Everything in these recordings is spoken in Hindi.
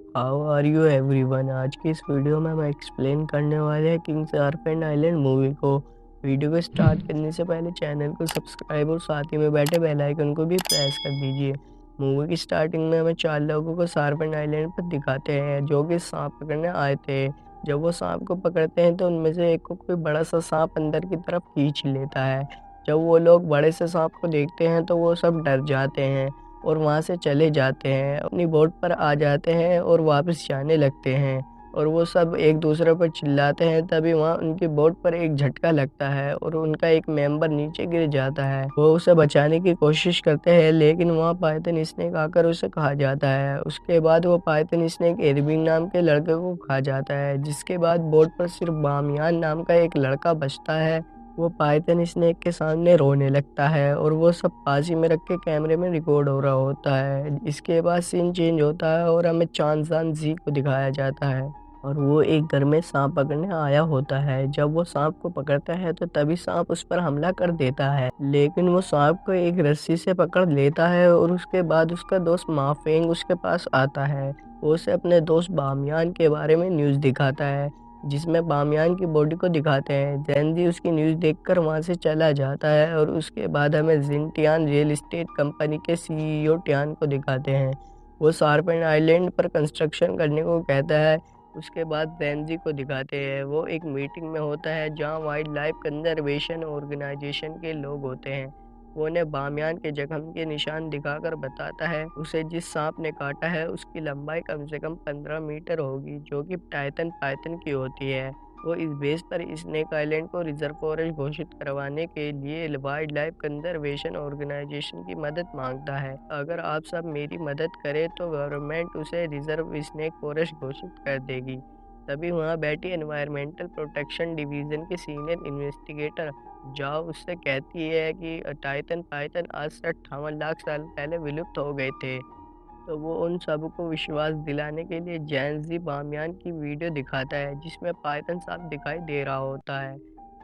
How are you everyone. आज की इस वीडियो में हम एक्सप्लेन करने वाले हैं किंग्स आर्फेंड आइलैंड मूवी को। वीडियो को स्टार्ट करने से पहले चैनल को सब्सक्राइब और साथ ही में बैठे बेल आइकन को भी प्रेस कर दीजिए। मूवी की स्टार्टिंग में हमें 4 लोगों को सार्फेंड आइलैंड पर दिखाते हैं जो कि सांप पकड़ने आए थे। जब वो सांप को पकड़ते हैं तो उनमें से एक को कोई बड़ा सा सांप अंदर की तरफ खींच लेता है। जब वो लोग बड़े से सांप को देखते हैं तो वो सब डर जाते हैं और वहाँ से चले जाते हैं, अपनी बोट पर आ जाते हैं और वापस जाने लगते हैं। और वो सब एक दूसरे पर चिल्लाते हैं, तभी वहाँ उनकी बोट पर एक झटका लगता है और उनका एक मेंबर नीचे गिर जाता है। वो उसे बचाने की कोशिश करते हैं लेकिन वहाँ पाइथन स्नेक आकर उसे खा जाता है। उसके बाद वो पाइथन स्नेक एरबिंग नाम के लड़के को खा जाता है, जिसके बाद बोट पर सिर्फ बामियान नाम का एक लड़का बचता है। वो पाइथन स्नेक के सामने रोने लगता है और वो सब पास ही में रख के कैमरे में रिकॉर्ड हो रहा होता है। इसके बाद सीन चेंज होता है और हमें चांसान जी को दिखाया जाता है और वो एक घर में सांप पकड़ने आया होता है। जब वो सांप को पकड़ता है तो तभी सांप उस पर हमला कर देता है, लेकिन वो सांप को एक रस्सी से पकड़ लेता है और उसके बाद उसका दोस्त माफेंग उसके पास आता है। वो उसे अपने दोस्त बामियान के बारे में न्यूज़ दिखाता है, जिसमें बामियान की बॉडी को दिखाते हैं। जैनजी उसकी न्यूज़ देखकर वहां से चला जाता है और उसके बाद हमें जिनटियान रियल एस्टेट कंपनी के सीईओ टियान को दिखाते हैं। वो सार्पेंट आइलैंड पर कंस्ट्रक्शन करने को कहता है। उसके बाद जैनजी को दिखाते हैं, वो एक मीटिंग में होता है जहां वाइल्ड लाइफ कंजर्वेशन ऑर्गेनाइजेशन के लोग होते हैं। वो उन्हें बामियान के जख्म के निशान दिखाकर बताता है उसे जिस सांप ने काटा है उसकी लंबाई कम से कम 15 मीटर होगी, जो कि टाइटन पाइथन की होती है। वो इस बेस पर स्नेक आइलैंड को रिजर्व फॉरेस्ट घोषित करवाने के लिए वाइल्ड लाइफ कंजर्वेशन ऑर्गेनाइजेशन की मदद मांगता है। अगर आप सब मेरी मदद करें तो गवर्नमेंट उसे रिजर्व स्नेक फॉरेस्ट घोषित कर देगी। तभी वहाँ बैठी एनवायरमेंटल प्रोटेक्शन डिवीजन के सीनियर इन्वेस्टिगेटर जाओ उससे कहती है कि टाइटन पाइथन आज से 58 लाख साल पहले विलुप्त हो गए थे। तो वो उन सबको विश्वास दिलाने के लिए जैनजी बामियान की वीडियो दिखाता है जिसमें पाइथन साफ दिखाई दे रहा होता है।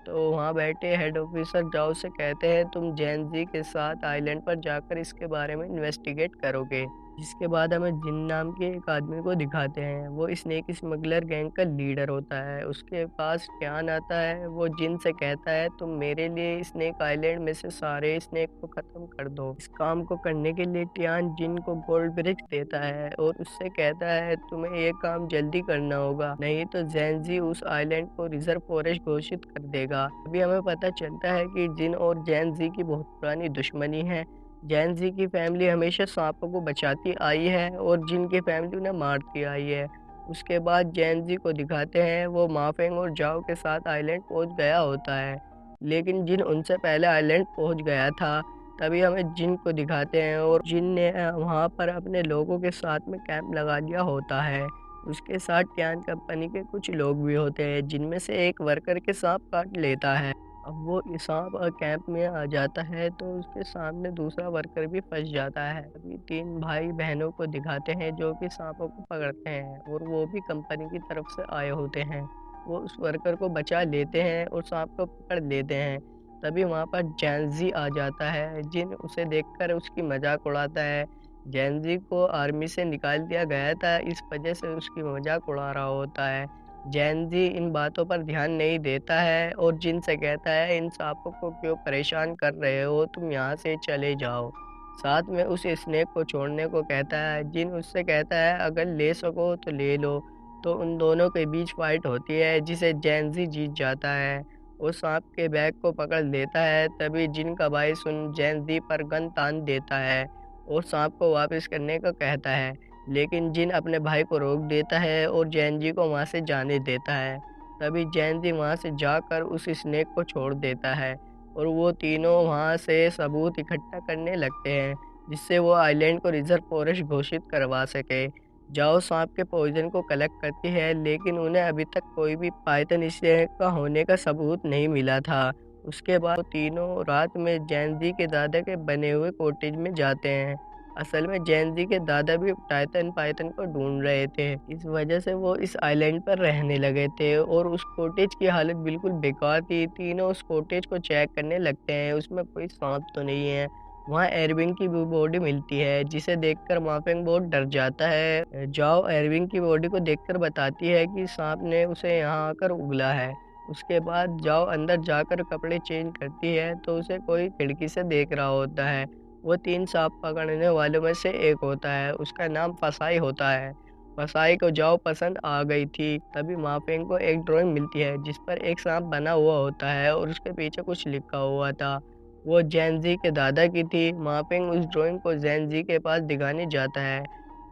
तो वहाँ बैठे हेड ऑफिसर जाओ से कहते हैं तुम जैनजी के साथ आइलैंड पर जाकर इसके बारे में इन्वेस्टिगेट करोगे। जिसके बाद हमें जिन नाम के एक आदमी को दिखाते हैं, वो स्नेक स्मगलर गैंग का लीडर होता है। उसके पास ट्यान आता है, वो जिन से कहता है तुम मेरे लिए स्नेक आइलैंड में से सारे स्नेक को खत्म कर दो। इस काम को करने के लिए ट्यान जिन को गोल्ड ब्रिक्स देता है और उससे कहता है तुम्हें ये काम जल्दी करना होगा, नहीं तो जैनजी उस आइलैंड को रिजर्व फॉरेस्ट घोषित कर देगा। अभी हमें पता चलता है कि जिन और जैनजी की बहुत पुरानी दुश्मनी है। जैनजी की फैमिली हमेशा सांपों को बचाती आई है और जिन की फैमिली उन्हें मारती आई है। उसके बाद जैनजी को दिखाते हैं, वो माफेंग और जाओ के साथ आइलैंड पहुंच गया होता है, लेकिन जिन उनसे पहले आइलैंड पहुंच गया था। तभी हमें जिन को दिखाते हैं और जिन ने वहां पर अपने लोगों के साथ में कैंप लगा लिया होता है। उसके साथ ट्यान कंपनी के कुछ लोग भी होते हैं, जिनमें से एक वर्कर के सांप काट लेता है। अब वो सांप कैंप में आ जाता है तो उसके सामने दूसरा वर्कर भी फंस जाता है। अभी 3 भाई बहनों को दिखाते हैं जो कि सांपों को पकड़ते हैं और वो भी कंपनी की तरफ से आए होते हैं। वो उस वर्कर को बचा लेते हैं और सांप को पकड़ लेते हैं। तभी वहाँ पर जैनजी आ जाता है, जिन उसे देखकर उसकी मजाक उड़ाता है। जैनजी को आर्मी से निकाल दिया गया था, इस वजह से उसकी मजाक उड़ा रहा होता है। जैनजी इन बातों पर ध्यान नहीं देता है और जिन से कहता है इन सांपों को क्यों परेशान कर रहे हो, तुम यहाँ से चले जाओ। साथ में उस स्नेक को छोड़ने को कहता है। जिन उससे कहता है अगर ले सको तो ले लो। तो उन दोनों के बीच फाइट होती है जिसे जैनजी जीत जाता है। वो सांप के बैग को पकड़ लेता है, तभी जिन का भाई सुन जैनजी पर गन तान देता है और सांप को वापस करने को कहता है, लेकिन जिन अपने भाई को रोक देता है और जैनजी को वहाँ से जाने देता है। तभी जैनजी वहाँ से जाकर उस स्नेक को छोड़ देता है और वो तीनों वहाँ से सबूत इकट्ठा करने लगते हैं, जिससे वो आइलैंड को रिजर्व फॉरेस्ट घोषित करवा सके। जाओ सांप के पॉइजन को कलेक्ट करती है, लेकिन उन्हें अभी तक कोई भी पाइथन स्नेक का होने का सबूत नहीं मिला था। उसके बाद वो तीनों रात में जैनजी के दादा के बने हुए कॉटेज में जाते हैं। असल में जैनजी के दादा भी टाइटन पाइथन को ढूंढ रहे थे, इस वजह से वो इस आइलैंड पर रहने लगे थे और उस कॉटेज की हालत बिल्कुल बेकार थी। तीनों उस कॉटेज को चेक करने लगते हैं, उसमें कोई सांप तो नहीं है। वहाँ एरविन की बॉडी मिलती है, जिसे देखकर माफिंग बहुत डर जाता है। जाओ एरविन की बॉडी को देखकर बताती है कि सांप ने उसे यहाँ आकर उगला है। उसके बाद जाओ अंदर जाकर कपड़े चेंज करती है तो उसे कोई खिड़की से देख रहा होता है। वो 3 सांप पकड़ने वालों में से एक होता है, उसका नाम फसाई होता है। फसाई को जाओ पसंद आ गई थी। तभी माफिंग को एक ड्राइंग मिलती है जिस पर एक सांप बना हुआ होता है और उसके पीछे कुछ लिखा हुआ था। वो जैनजी के दादा की थी। मापिंग उस ड्राइंग को जैनजी के पास दिखाने जाता है,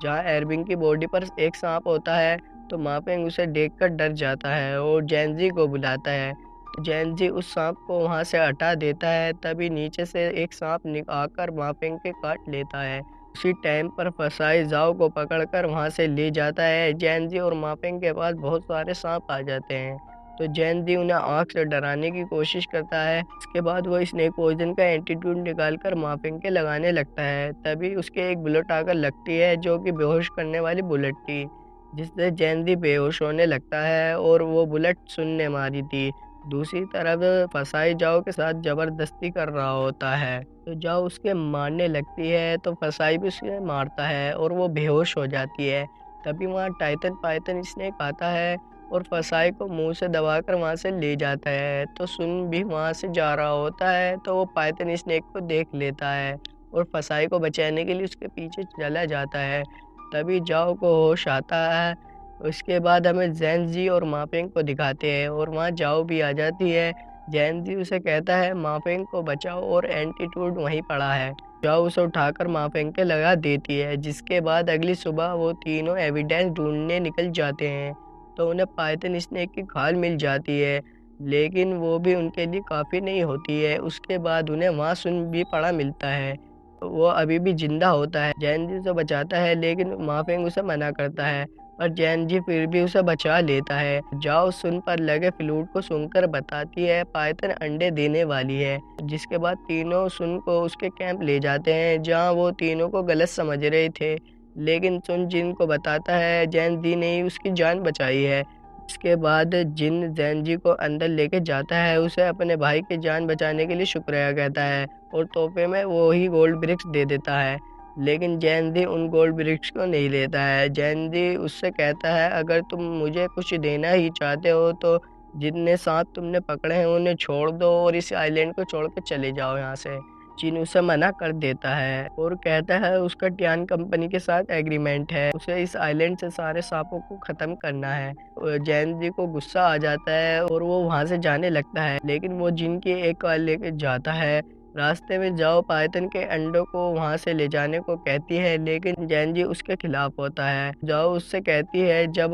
जहाँ एरविन की बॉडी पर एक सांप होता है। तो मापिंग उसे देखकर डर जाता है और जैनजी को बुलाता है। जैनजी उस सांप को वहाँ से हटा देता है। तभी नीचे से एक सांप आकर मापिंग के काट लेता है। उसी टाइम पर फसाई जाओ को पकड़कर वहाँ से ले जाता है। जैनजी और मापिंग के पास बहुत सारे सांप आ जाते हैं, तो जैनजी उन्हें आँख से डराने की कोशिश करता है। इसके बाद वो स्नेक पॉइजन का एंटीट्यूड निकालकर माफिंग के लगाने लगता है। तभी उसके एक बुलेट आकर लगती है, जो कि बेहोश करने वाली बुलेट थी, जिससे जैनजी बेहोश होने लगता है और वो बुलेट सुन ने मारी थी। दूसरी तरफ फसाई जाओ के साथ जबरदस्ती कर रहा होता है, तो जाओ उसके मारने लगती है तो फसाई भी उसे मारता है और वो बेहोश हो जाती है। तभी वहाँ टाइटन पाइथन स्नेक आता है और फसाई को मुंह से दबाकर वहाँ से ले जाता है। तो सुन भी वहाँ से जा रहा होता है, तो वो पाइथन स्नेक को देख लेता है और फसाई को बचाने के लिए उसके पीछे चला जाता है। तभी जाओ को होश आता है। उसके बाद हमें जैन जी और मापेंग को दिखाते हैं और वहाँ जाओ भी आ जाती है। जैन जी उसे कहता है मापेंग को बचाओ और एंटीट्यूड वहीं पड़ा है। जाओ उसे उठाकर मापेंग के लगा देती है, जिसके बाद अगली सुबह वो तीनों एविडेंस ढूंढने निकल जाते हैं। तो उन्हें पाइथन स्नेक की खाल मिल जाती है, लेकिन वो भी उनके लिए काफ़ी नहीं होती है। उसके बाद उन्हें वहाँ सुन भी पड़ा मिलता है, वो अभी भी जिंदा होता है। जैन जी उसे बचाता है, लेकिन माफिंग उसे मना करता है, पर जैन जी फिर भी उसे बचा लेता है। जाओ सुन पर लगे फ्लूट को सुनकर बताती है पाइथन अंडे देने वाली है। जिसके बाद तीनों सुन को उसके कैंप ले जाते हैं, जहाँ वो तीनों को गलत समझ रहे थे, लेकिन सुन जिन को बताता है जैन जी ने ही उसकी जान बचाई है। इसके बाद जिन जैन जी को अंदर लेके जाता है, उसे अपने भाई की जान बचाने के लिए शुक्रिया कहता है और तोहफे में वो ही गोल्ड ब्रिक्स दे देता है। लेकिन जैन जी उन गोल्ड ब्रिक्स को नहीं लेता है। जैन जी उससे कहता है अगर तुम मुझे कुछ देना ही चाहते हो तो जितने सांप तुमने पकड़े हैं उन्हें छोड़ दो और इस आइलैंड को छोड़ के चले जाओ यहाँ से। चीन उसे मना कर देता है और कहता है उसका टियान कंपनी के साथ एग्रीमेंट है, उसे इस आइलैंड से सारे सांपों को ख़त्म करना है। जैन जी को गुस्सा आ जाता है और वो वहाँ से जाने लगता है, लेकिन वो जिन की एक कार लेके जाता है। रास्ते में जाओ पाइथन के अंडों को वहाँ से ले जाने को कहती है, लेकिन जैन जी उसके खिलाफ होता है। जाओ उससे कहती है जब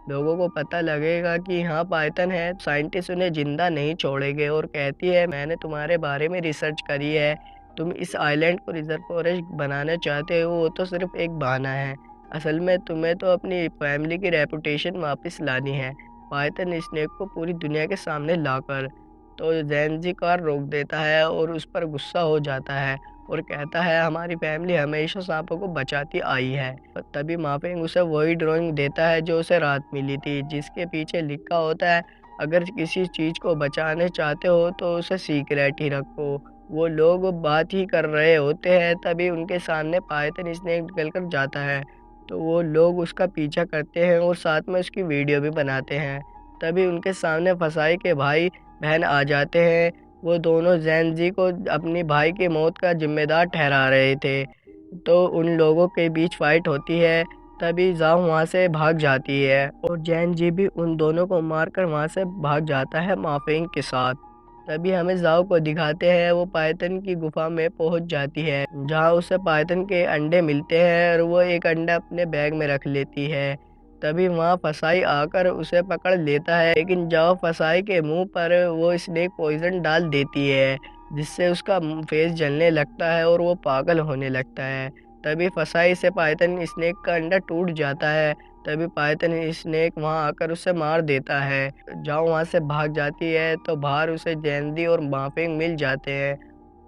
लोगों को पता लगेगा कि हाँ पाइथन है, साइंटिस्ट उन्हें जिंदा नहीं छोड़ेंगे, और कहती है मैंने तुम्हारे बारे में रिसर्च करी है, तुम इस आइलैंड को रिजर्व फॉरेस्ट बनाना चाहते हो, वो तो सिर्फ एक बहाना है, असल में तुम्हें तो अपनी फैमिली की रेपुटेशन वापस लानी है, पाइथन स्नेक को पूरी दुनिया के सामने लाकर। तो जैनजी कार रोक देता है और उस पर गुस्सा हो जाता है और कहता है हमारी फैमिली हमेशा सांपों को बचाती आई है। तभी माफिंग उसे वही ड्राइंग देता है जो उसे रात मिली थी, जिसके पीछे लिखा होता है अगर किसी चीज़ को बचाने चाहते हो तो उसे सीक्रेट ही रखो। वो लोग बात ही कर रहे होते हैं, तभी उनके सामने पाइथन स्नेक निकल कर जाता है। तो वो लोग उसका पीछा करते हैं और साथ में उसकी वीडियो भी बनाते हैं। तभी उनके सामने फसाई के भाई बहन आ जाते हैं। वो दोनों जैन जी को अपनी भाई की मौत का जिम्मेदार ठहरा रहे थे। तो उन लोगों के बीच फाइट होती है। तभी जाओ वहाँ से भाग जाती है और जैन जी भी उन दोनों को मारकर वहाँ से भाग जाता है माफिंग के साथ। तभी हमें जाओ को दिखाते हैं, वो पाइथन की गुफा में पहुंच जाती है, जहां उसे पाइथन के अंडे मिलते हैं और वो एक अंडा अपने बैग में रख लेती है। तभी वहां फसाई आकर उसे पकड़ लेता है, लेकिन जाओ फसाई के मुंह पर वो स्नेक पॉइजन डाल देती है, जिससे उसका फेस जलने लगता है और वो पागल होने लगता है। तभी फसाई से पाइथन स्नेक का अंडा टूट जाता है। तभी पाइथन स्नेक वहां आकर उसे मार देता है। जाओ वहां से भाग जाती है तो बाहर उसे जैनदी और माफिंग मिल जाते हैं।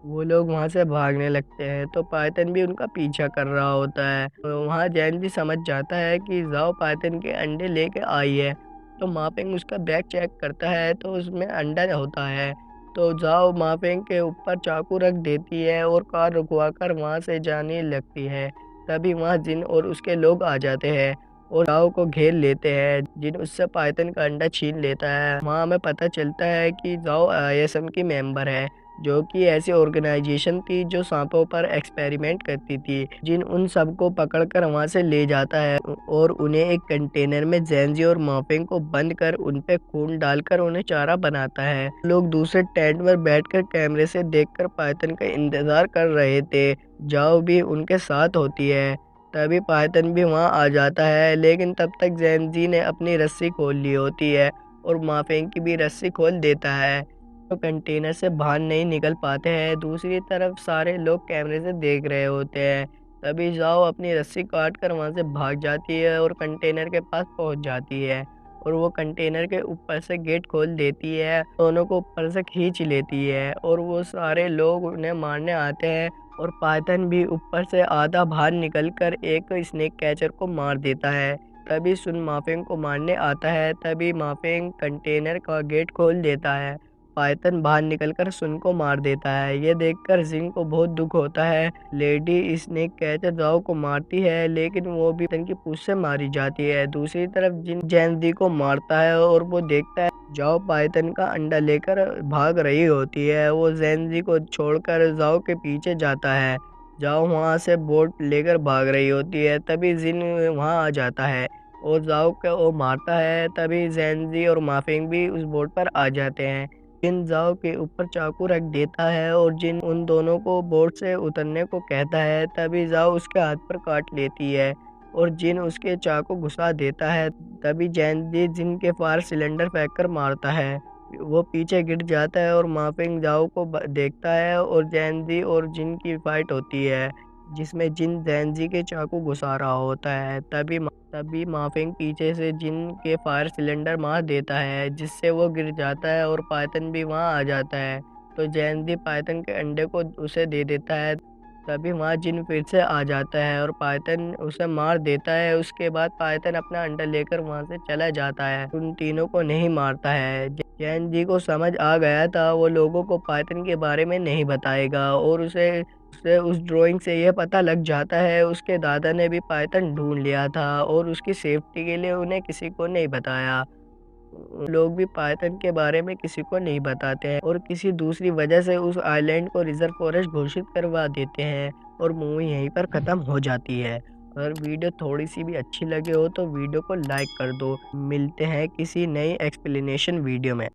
वो लोग वहां से भागने लगते हैं तो पाइथन भी उनका पीछा कर रहा होता है। तो वहां जैनदी समझ जाता है कि जाओ पाइथन के अंडे लेके आई है। तो मापिंग उसका बैग चेक करता है तो उसमें अंडा होता है। तो जाओ माफिंग के ऊपर चाकू रख देती है और कार रुकवाकर वहां से जाने लगती है। तभी वहां जिन और उसके लोग आ जाते हैं और जाओ को घेर लेते हैं। जिन उससे पाइथन का अंडा छीन लेता है। वहां हमें पता चलता है कि जाओ आईएसएम की मेंबर है, जो कि ऐसी ऑर्गेनाइजेशन थी जो सांपों पर एक्सपेरिमेंट करती थी। जिन उन सबको पकड़कर वहां से ले जाता है और उन्हें एक कंटेनर में जेंजी और मॉपिंग को बंद कर उन पे खून डालकर उन्हें चारा बनाता है। लोग दूसरे टेंट में बैठकर कैमरे से देखकर पाइथन का इंतजार कर रहे थे। जाओ भी उनके साथ होती है। तभी पाइथन भी वहां आ जाता है, लेकिन तब तक जेंजी ने अपनी रस्सी खोल ली होती है और माफिंग की भी रस्सी खोल देता है। तो कंटेनर से बाहर नहीं निकल पाते हैं। दूसरी तरफ सारे लोग कैमरे से देख रहे होते हैं। तभी जाओ अपनी रस्सी काट कर वहां से भाग जाती है और कंटेनर के पास पहुंच जाती है और वो कंटेनर के ऊपर से गेट खोल देती है। दोनों को ऊपर से खींच लेती है और वो सारे लोग उन्हें मारने आते हैं और पाइथन भी ऊपर से आधा बाहर निकलकर एक स्नेक कैचर को मार देता है। तभी सुन माफिंग को मारने आता है। तभी माफिंग कंटेनर का गेट खोल देता है। पाइथन बाहर निकलकर सुन को मार देता है। ये देखकर जिन को बहुत दुख होता है। लेडी स्नेक कैचर जाओ को मारती है, लेकिन वो भी पाइथन की पूंछ से मारी जाती है। दूसरी तरफ जिन जैनजी को मारता है और वो देखता है जाओ पाइथन का अंडा लेकर भाग रही होती है। वो जैनजी को छोड़कर जाओ के पीछे जाता है। जाओ वहां से बोट लेकर भाग रही होती है। तभी जिन वहां आ जाता है और जाओ को वो मारता है। तभी जैनजी और माफिंग भी उस बोट पर आ जाते हैं। जिन जाओ के ऊपर चाकू रख देता है और जिन उन दोनों को बोट से उतरने को कहता है। तभी जाओ उसके हाथ पर काट लेती है और जिन उसके चाकू घुसा देता है। तभी जैनजी जिन के फायर सिलेंडर फेंक कर मारता है। वो पीछे गिर जाता है और माफिंग जाओ को देखता है और जैनजी और जिन की फाइट होती है, जिसमें जिन जैनजी के चाकू घुसा रहा होता है। तभी माफिंग पीछे से जिन के फायर सिलेंडर मार देता है, जिससे वो गिर जाता है और पाइथन भी वहां आ जाता है। तो जैनजी पाइथन के अंडे को उसे दे देता है। तभी वहां जिन फिर से आ जाता है और पाइथन उसे मार देता है। उसके बाद पाइथन अपना अंडा लेकर वहां से चला जाता है। उन तीनों को नहीं मारता है। जैन जी को समझ आ गया था वो लोगों को पाइथन के बारे में नहीं बताएगा और उसे उस ड्राइंग से यह पता लग जाता है उसके दादा ने भी पाइथन ढूंढ लिया था और उसकी सेफ्टी के लिए उन्हें किसी को नहीं बताया। लोग भी पाइथन के बारे में किसी को नहीं बताते हैं और किसी दूसरी वजह से उस आइलैंड को रिजर्व फॉरेस्ट घोषित करवा देते हैं और मूवी यहीं पर ख़त्म हो जाती है। अगर वीडियो थोड़ी सी भी अच्छी लगे हो तो वीडियो को लाइक कर दो। मिलते हैं किसी नई एक्सप्लेनेशन वीडियो में।